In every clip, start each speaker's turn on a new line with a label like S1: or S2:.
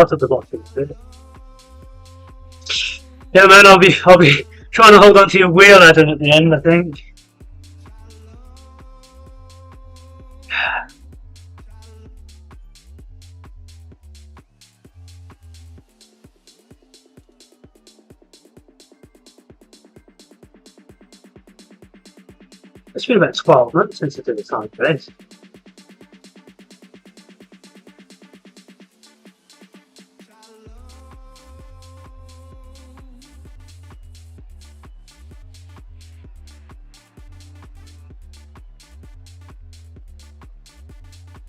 S1: Out of the bottom. Yeah, man, I'll be trying to hold on to your wheel, Adam, at the end, I think. It's been about 12 months since I did the time for this.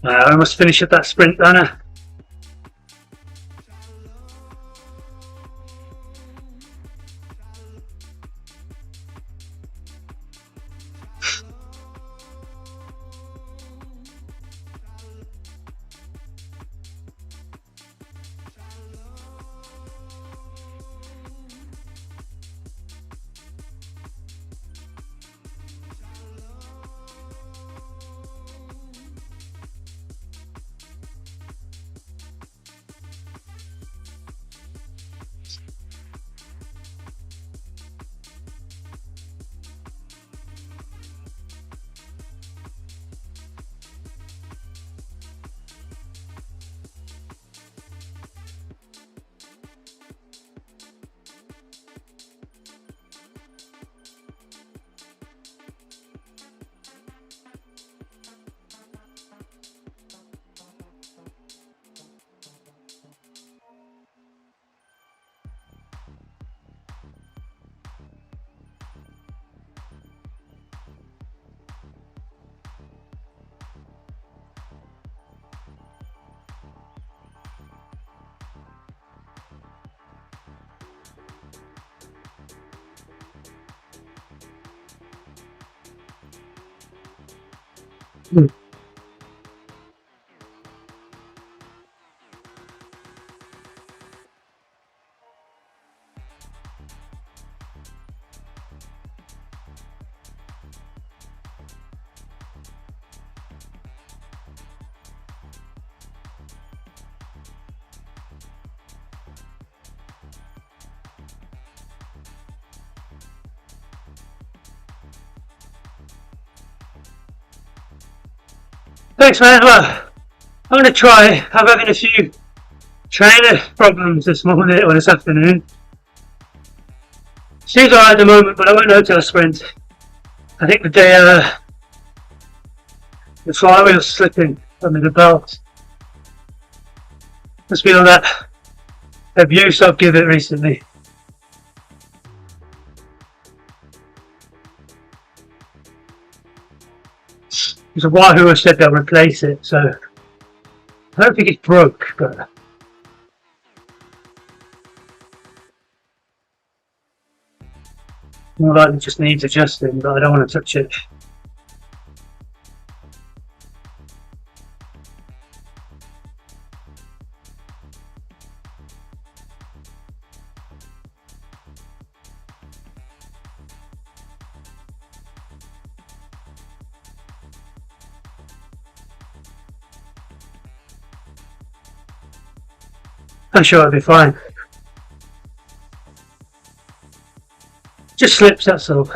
S1: I must finish at that sprint, Dana. Thanks, man. Well, I'm going to try. I'm having a few trainer problems this morning or this afternoon. Seems alright at the moment, but I won't know till I sprint. I think the day the flywheel's slipping under the belt. Must be all that abuse I've given it recently. There's a Wahoo who said they'll replace it, so I don't think it's broke, but more likely just needs adjusting, but I don't want to touch it. I'm sure it'll be fine. Just slips, that's all.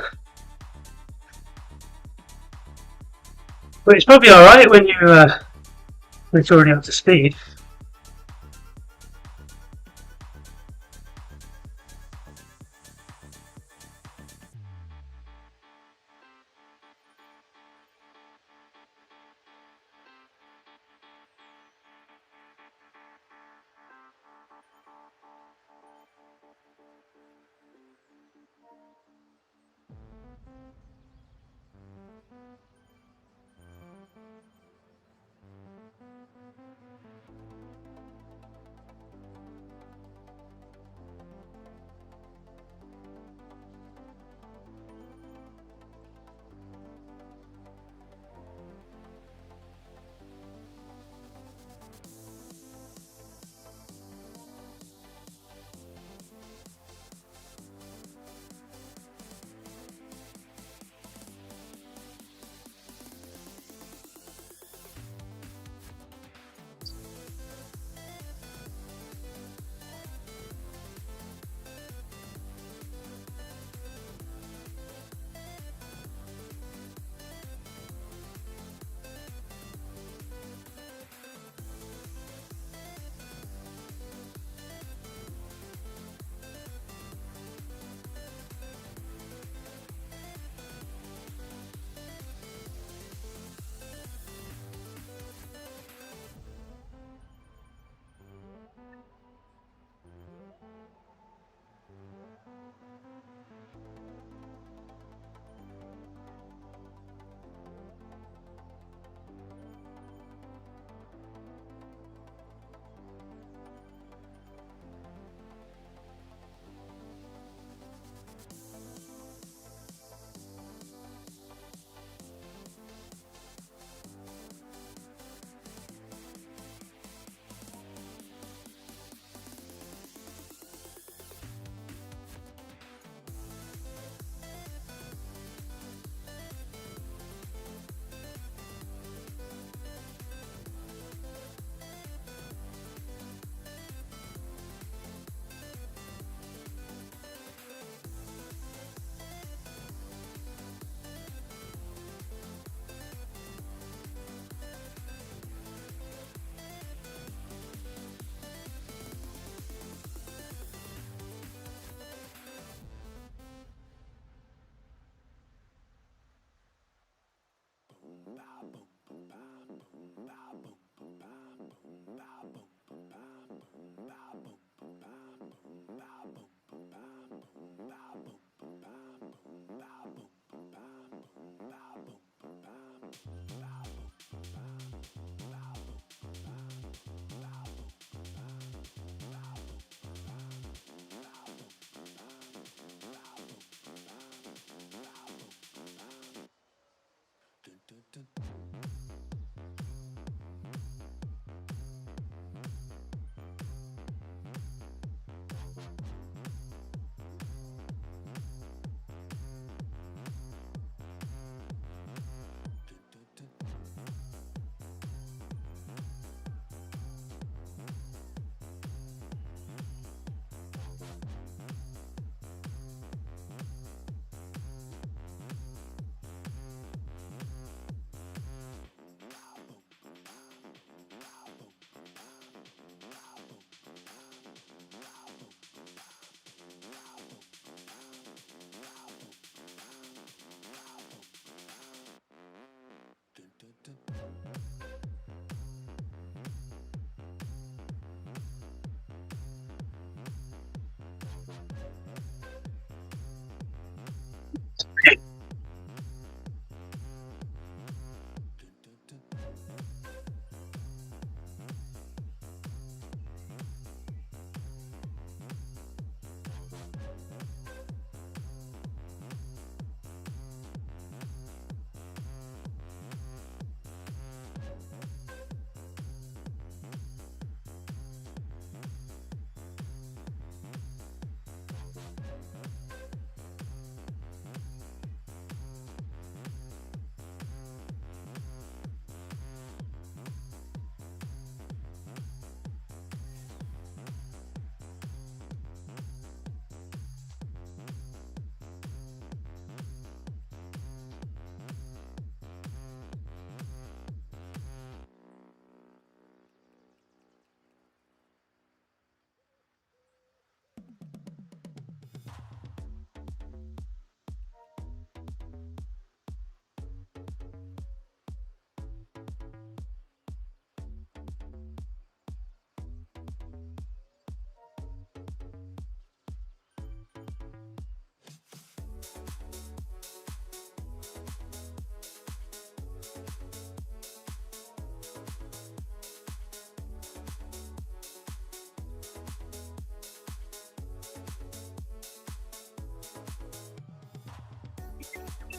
S1: But it's probably alright when when it's already up to speed.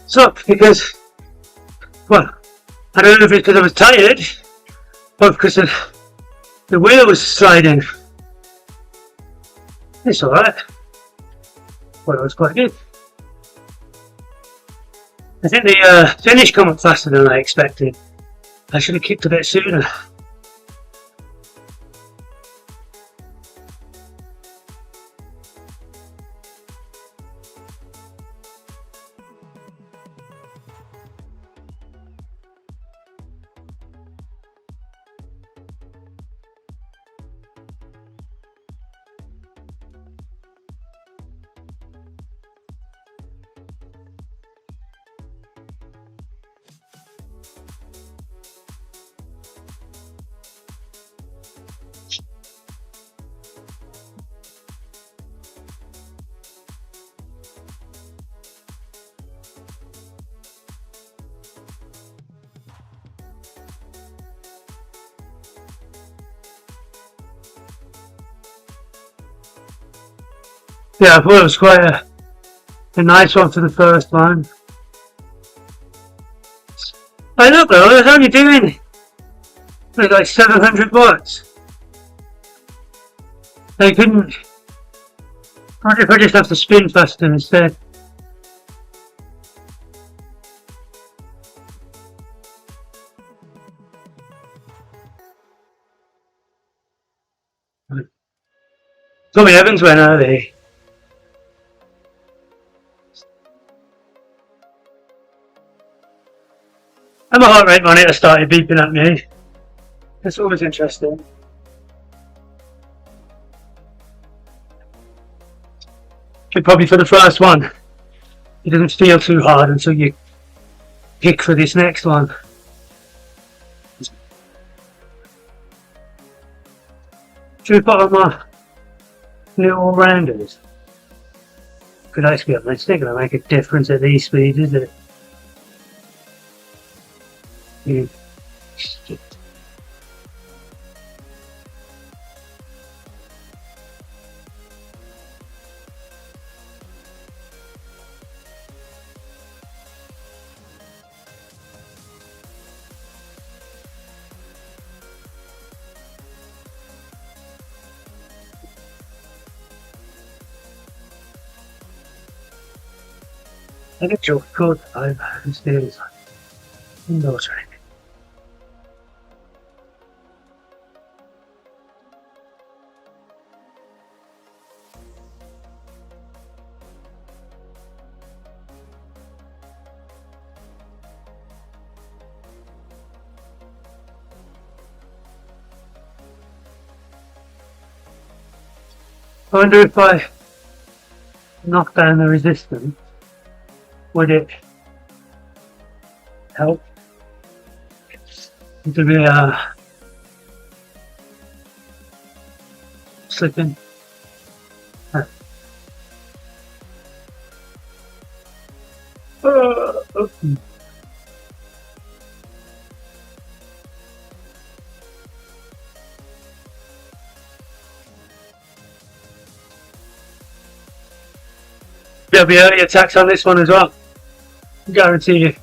S1: Sucked because, well, I don't know if it's because I was tired or because the wheel was sliding. It's alright. Well, it was quite good. I think the finish came up faster than I expected. I should have kicked a bit sooner. Yeah, I thought it was quite a nice one for the first one. Hey look though, I was only doing like 700 watts. I couldn't. What if I just have to spin faster instead? Tommy Evans went early. And my heart rate monitor started beeping at me. That's always interesting. But probably for the first one, it doesn't feel too hard until you kick for this next one. Should we put on my little all-rounders. But let's be honest, they're going to make a difference at these speeds, is it? Yeah. I get your code over stairs. Indoor training. I wonder if I knock down the resistance, would it help to be slipping? There'll be early attacks on this one as well. Guarantee you.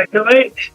S1: Take the weight.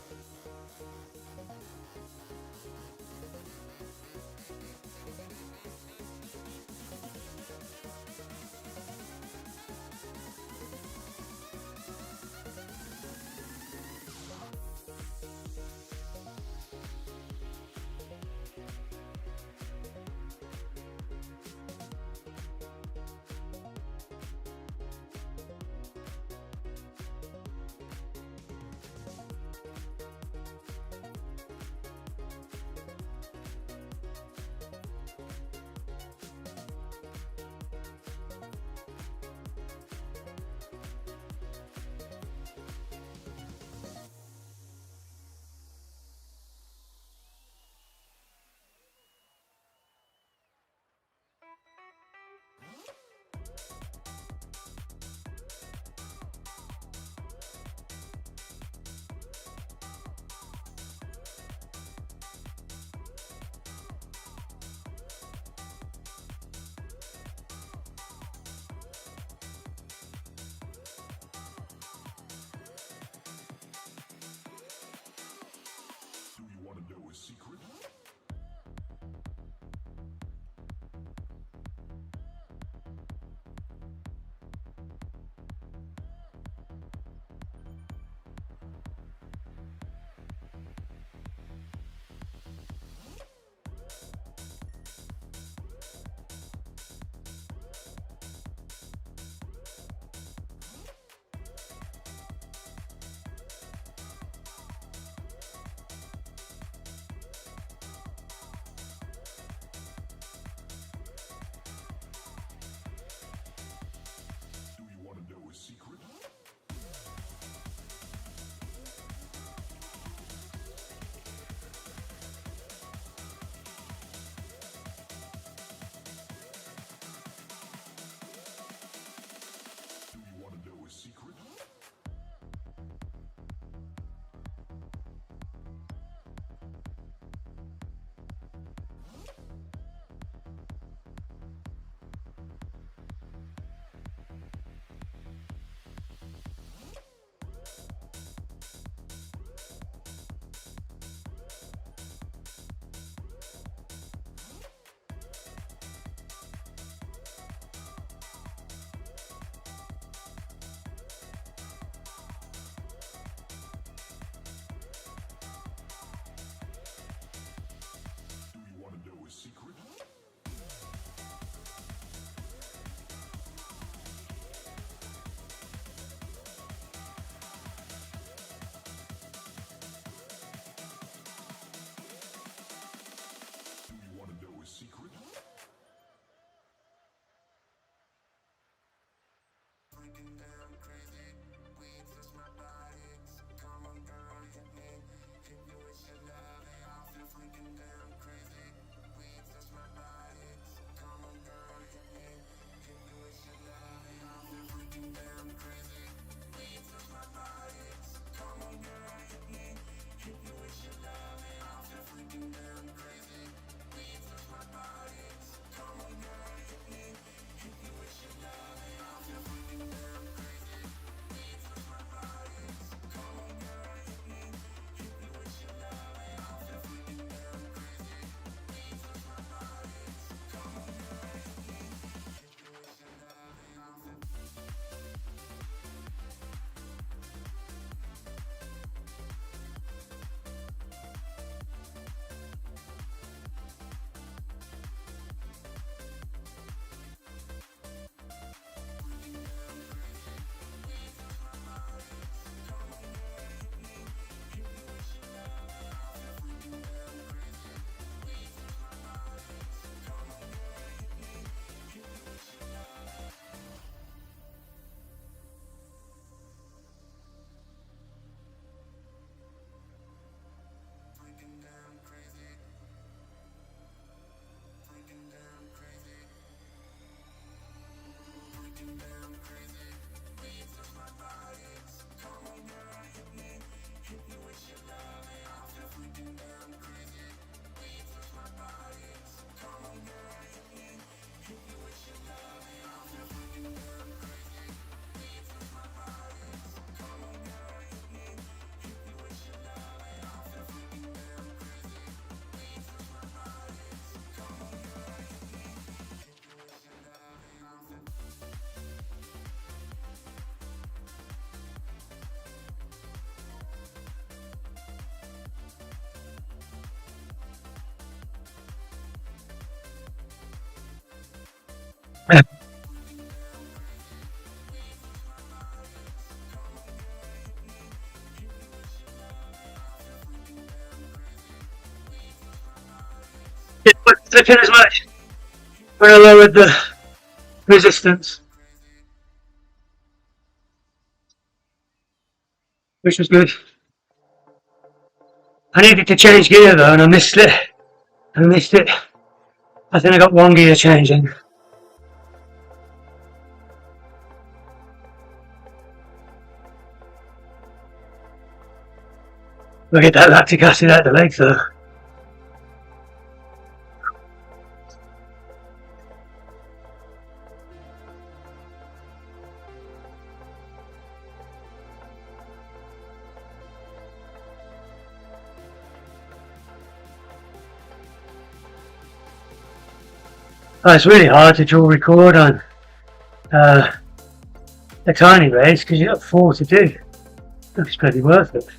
S1: slipping as much when I lowered the resistance, which was good. I needed to change gear though, and I missed it. I think I got one gear changing. Look at that lactic acid out the legs though. Oh, it's really hard to draw record on a tiny race because you've got 4 to do. It's pretty worth it.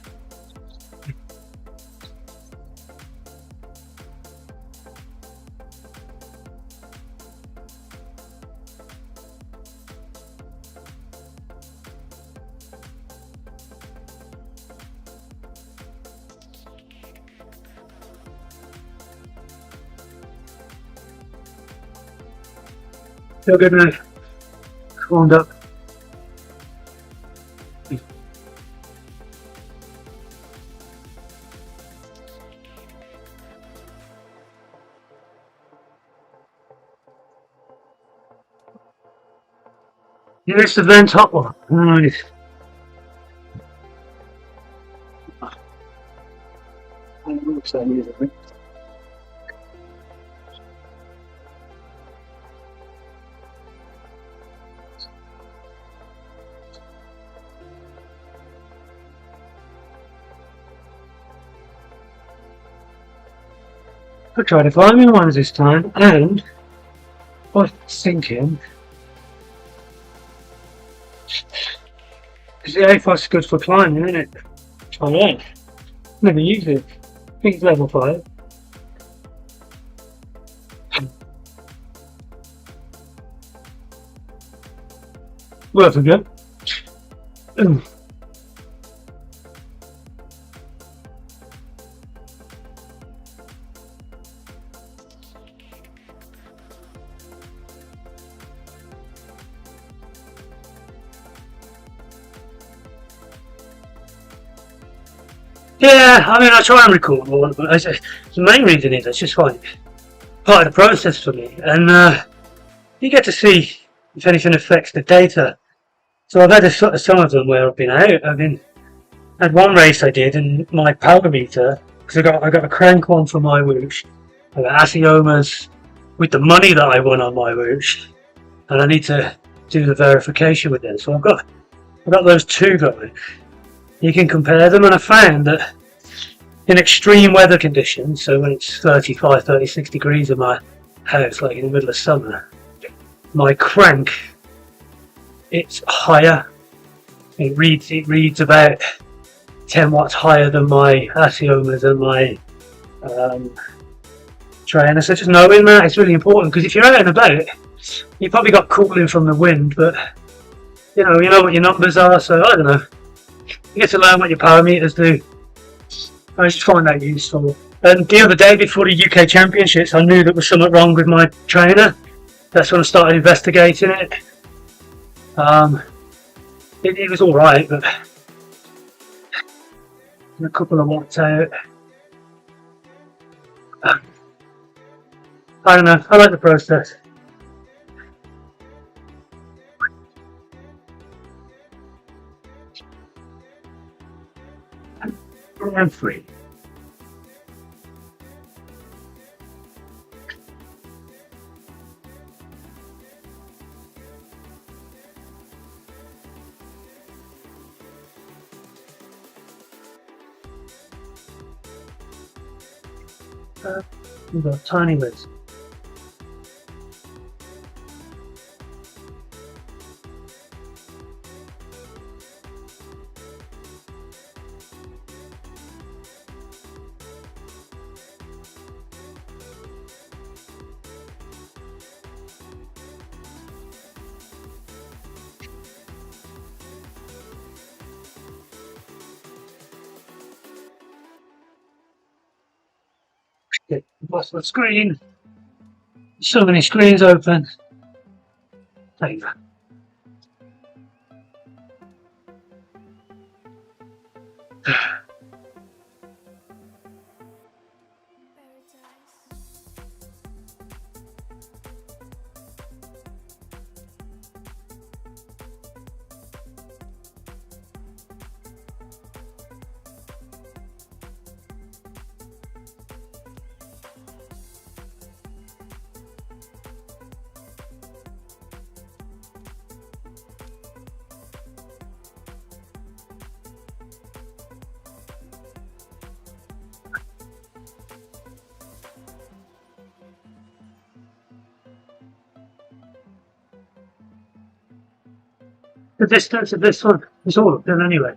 S1: Feel good now. Warmed up. Here's the vent top one. Nice. I'll try the climbing ones this time, and I was thinking, because the A5 is good for climbing, isn't it? I know. Never use it. I think it's level 5. Worth a go. Yeah, I mean, I try and record more, but the main reason is I just find it part of the process for me, and you get to see if anything affects the data. So I've had some of them where I've been out. Had one race I did, and my power meter, because I got a crank on for MyWhoosh, I got Aciomas with the money that I won on MyWhoosh, and I need to do the verification with them. So I've got those two going. You can compare them, and I found that in extreme weather conditions, so when it's 35, 36 degrees in my house, like in the middle of summer, my crank, it's higher. It reads about 10 watts higher than my Aciomas and my trainer. So just knowing that is really important, because if you're out and about, you probably got cooling from the wind, but you know what your numbers are. So I don't know. You get to learn what your power meters do. I just find that useful. And the other day before the UK Championships, I knew there was something wrong with my trainer. That's when I started investigating it. It was alright, but a couple of watts out. I don't know, I like the process. I'm free. We've got tiny lids. Lost my screen. So many screens open. Take that. The distance of this one is all uphill anyway.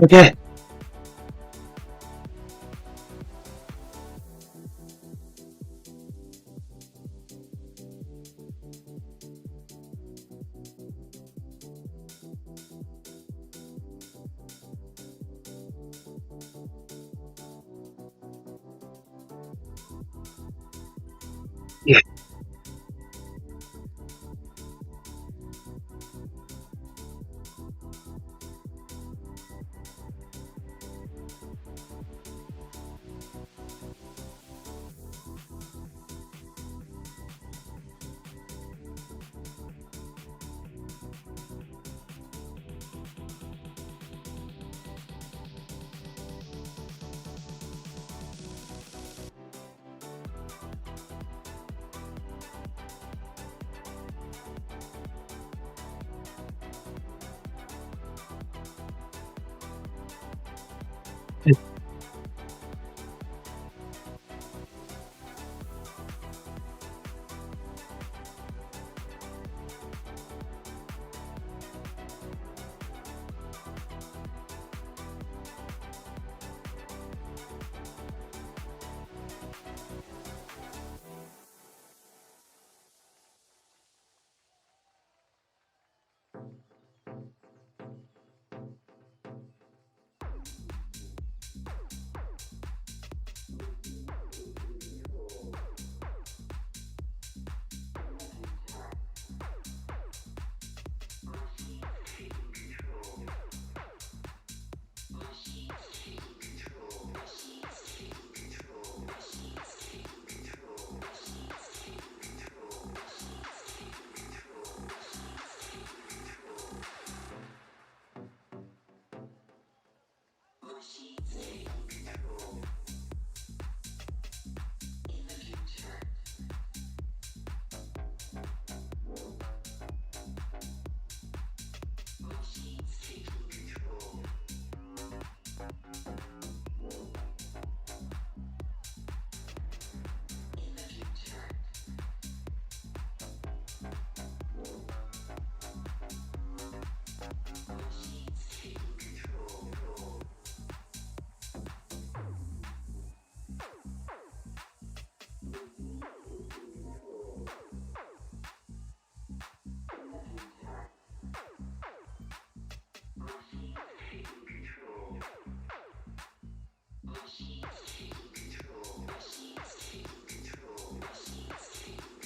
S1: Okay. Yeah.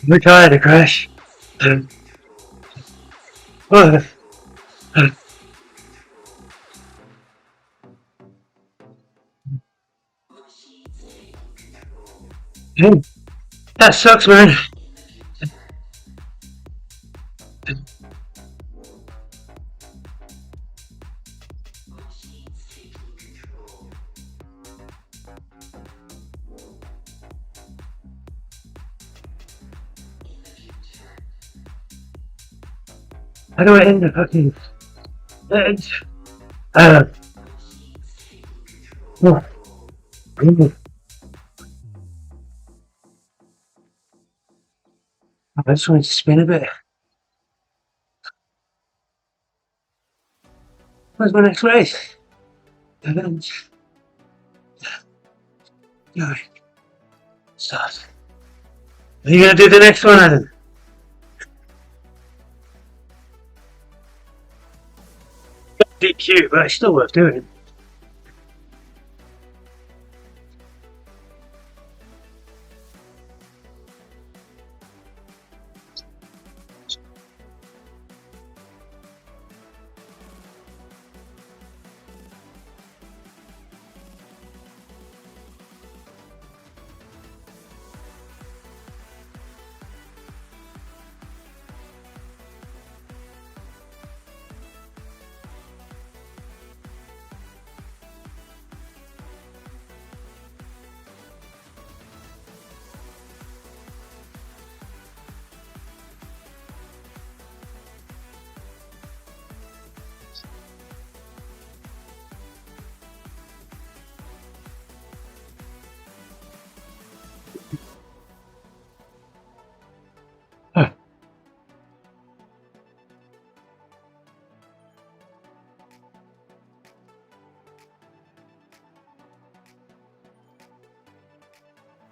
S1: We're tired of crash. Oh, that sucks, man. How do I end the fucking... I just wanted to spin a bit. Where's my next race? Alright. Start. Are you gonna do the next one, Adam? DQ, but it's still worth doing.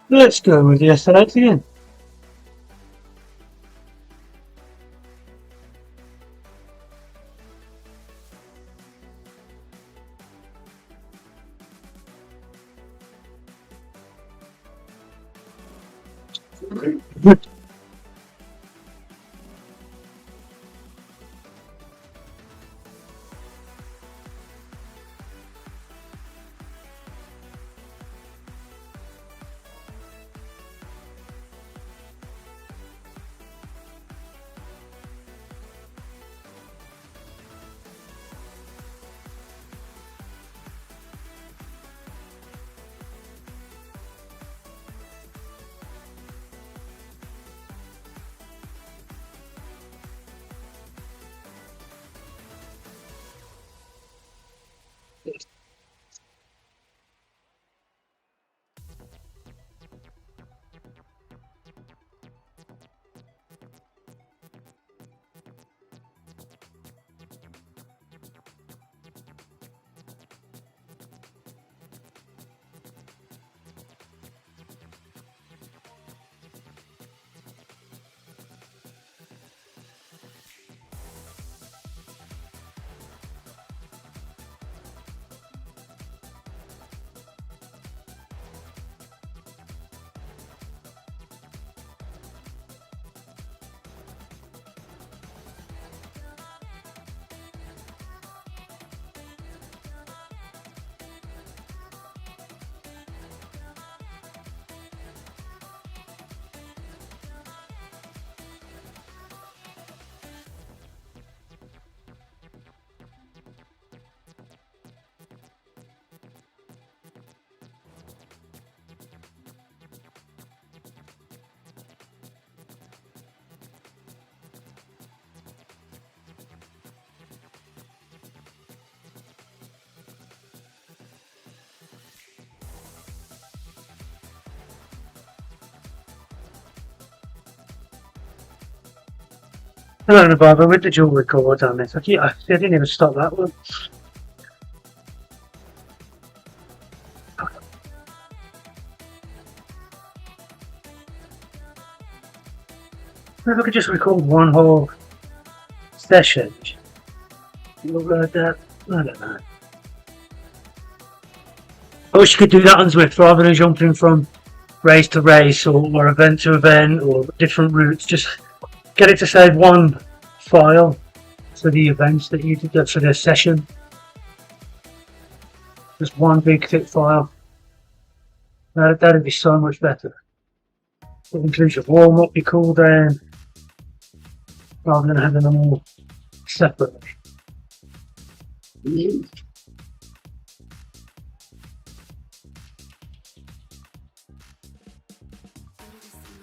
S1: Let's go with the SLX again. Hello, Barbara, with the dual record on this. I didn't even stop that one. If I could just record one whole session. Look like that. I don't know. I wish you could do that on Zwift rather than jumping from race to race or event to event or different routes. Just get it to save one file for the events that you did for the session. Just one big thick file. That'd be so much better. It includes your warm up, your cool down, rather than having them all separately.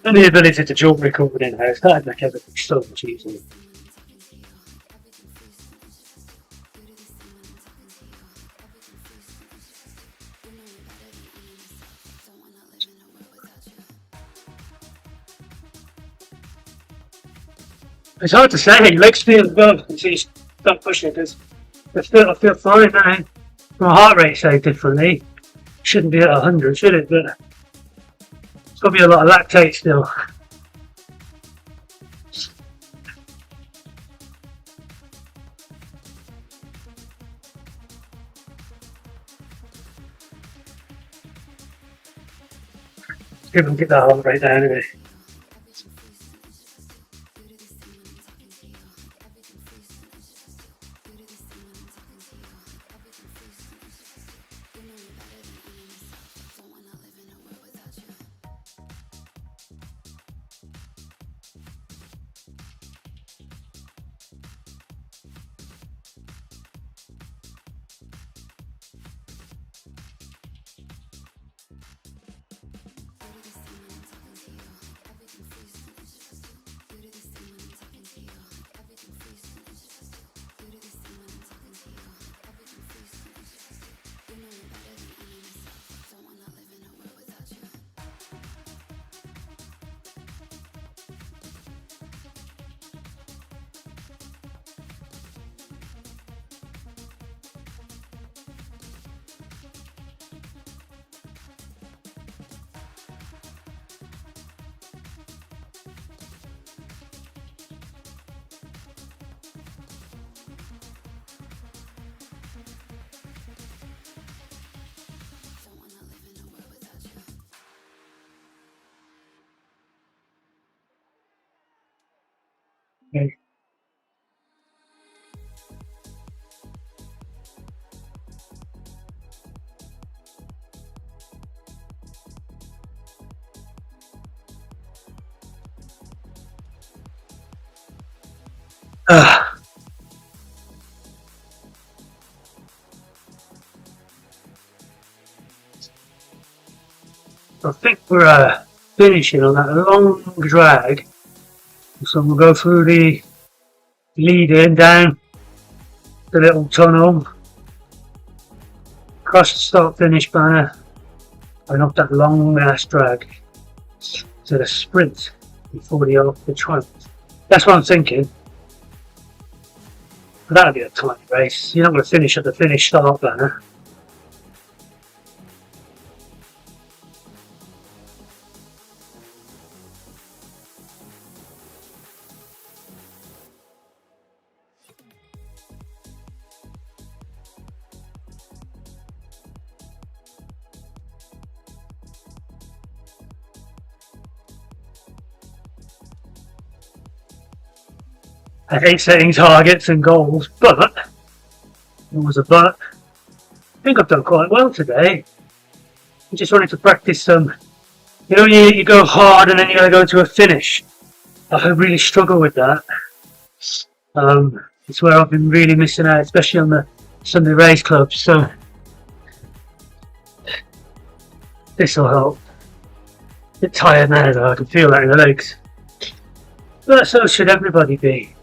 S1: And the ability to jolt record in-house, that'd make everything so much easier. It's hard to say, legs feel good until you stop pushing, because I feel fine now. My heart rate say differently. Shouldn't be at 100, should it? But it's got to be a lot of lactate still. See if we can get that heart rate down anyway. Okay. I think we're finishing on that long drag, so we'll go through the lead in down the little tunnel, across the start finish banner, and up that long ass drag to the sprint before the triumph. That's what I'm thinking. But that'll be a tiny race. You're not going to finish at the finish start banner. I hate setting targets and goals, but there was a but. I think I've done quite well today. I just wanted to practice some. You know, you go hard and then you gotta go to a finish. I really struggle with that. It's where I've been really missing out, especially on the Sunday race clubs. So this will help. A bit tired now though, I can feel that in the legs. But so should everybody be.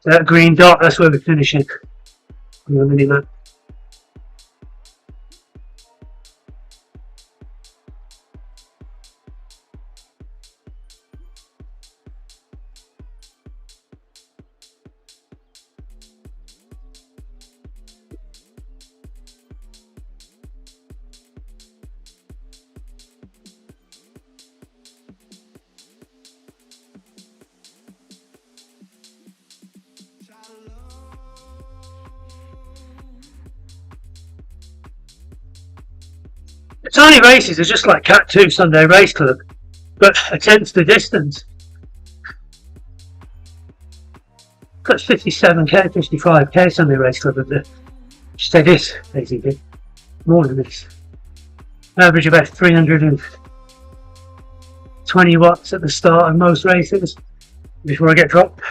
S1: That green dot, that's where we're finishing on the mini map. The tiny races are just like Cat 2 Sunday Race Club, but a tenth the distance. Got 57k, 55k Sunday Race Club of the. Just say this, basically. More than this. Average about 320 watts at the start of most races before I get dropped.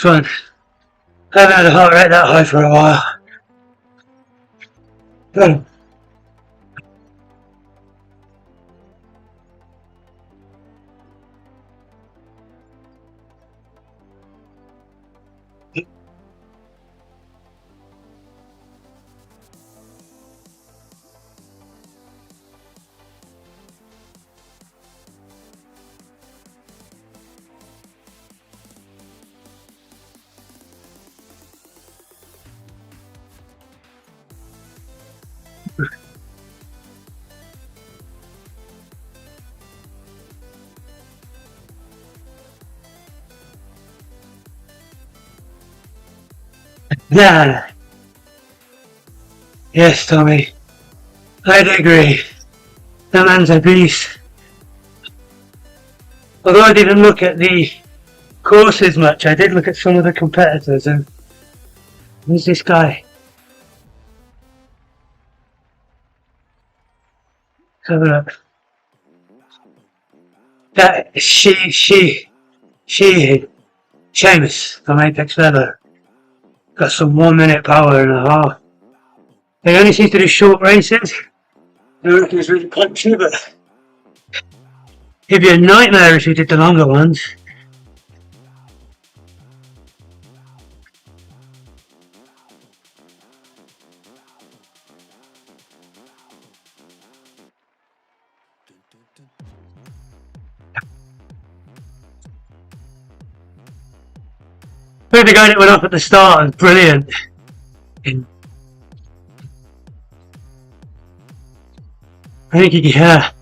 S1: fun. I haven't had a heart rate that high for a while. Oh. Yeah. Yes, Tommy. I'd agree. That man's a beast. Although I didn't look at the courses much, I did look at some of the competitors, and who's this guy? Let's have a look. That Seamus from Apex Leather. Got some 1 minute power and a half. They only seem to do short races. I don't reckon it's really punchy, but it'd be a nightmare if you did the longer ones. The guy that went off at the start was brilliant. I think he got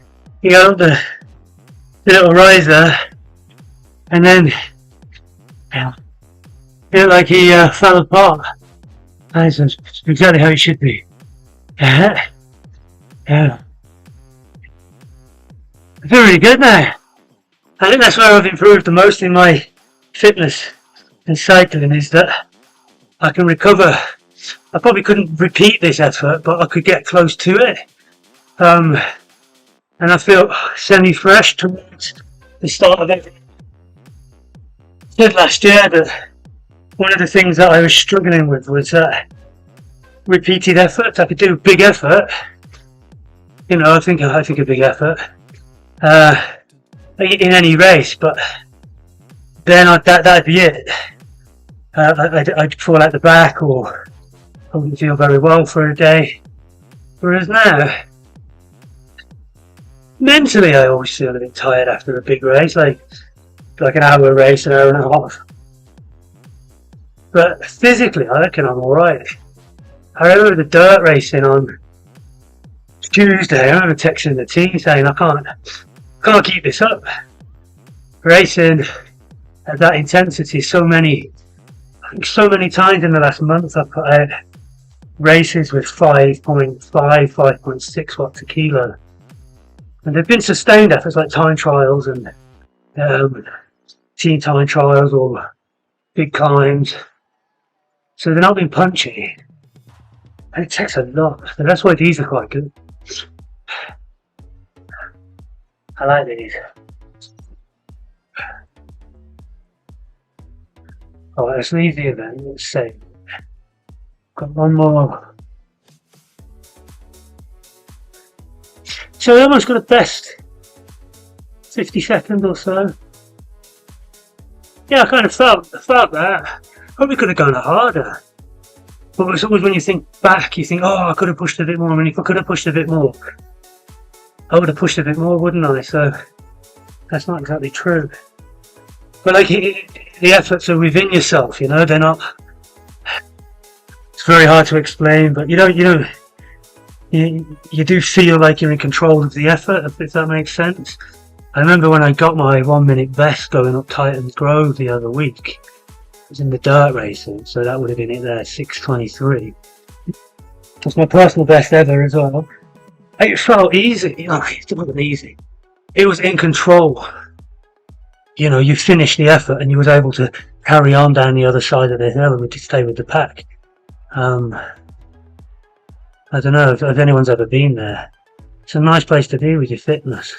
S1: up the little rise there, and then it looked like he fell apart. That's exactly how it should be. Yeah. I feel really good now. I think that's where I've improved the most in my fitness and cycling, is that I can recover. I probably couldn't repeat this effort, but I could get close to it. And I feel semi-fresh towards the start of it. I said last year that one of the things that I was struggling with was repeated efforts. I could do a big effort, I think a big effort in any race, but then that'd be it. I'd fall out the back, or I wouldn't feel very well for a day. Whereas now, mentally, I always feel a bit tired after a big race, like an hour race, an hour and a half. But physically, I reckon I'm alright. I remember the dirt racing on Tuesday. I remember texting the team saying, I can't keep this up. Racing at that intensity so many times in the last month. I've put out races with 5.5, 5.6 watts a kilo. And there have been sustained efforts like time trials and team time trials or big climbs. So they're not been punchy. And it takes a lot. So that's why these are quite good. I like these. Alright, let's leave the event. Let's see. Got one more. So I almost got a best 50 seconds or so. Yeah, I kind of felt that. Probably could have gone harder. But it's always when you think back, you think, oh, I could have pushed a bit more. And if I could have pushed a bit more, I would have pushed a bit more, wouldn't I? So that's not exactly true. But like the efforts are within yourself, they're not. It's very hard to explain, but you do feel like you're in control of the effort, if that makes sense. I remember when I got my 1 minute best going up Titans Grove the other week. It was in the dirt racing, so that would have been it there, 6:23. That's my personal best ever as well. It felt easy. It wasn't easy. It was in control. You finished the effort and you was able to carry on down the other side of the hill and to stay with the pack. I don't know if anyone's ever been there. It's a nice place to be with your fitness.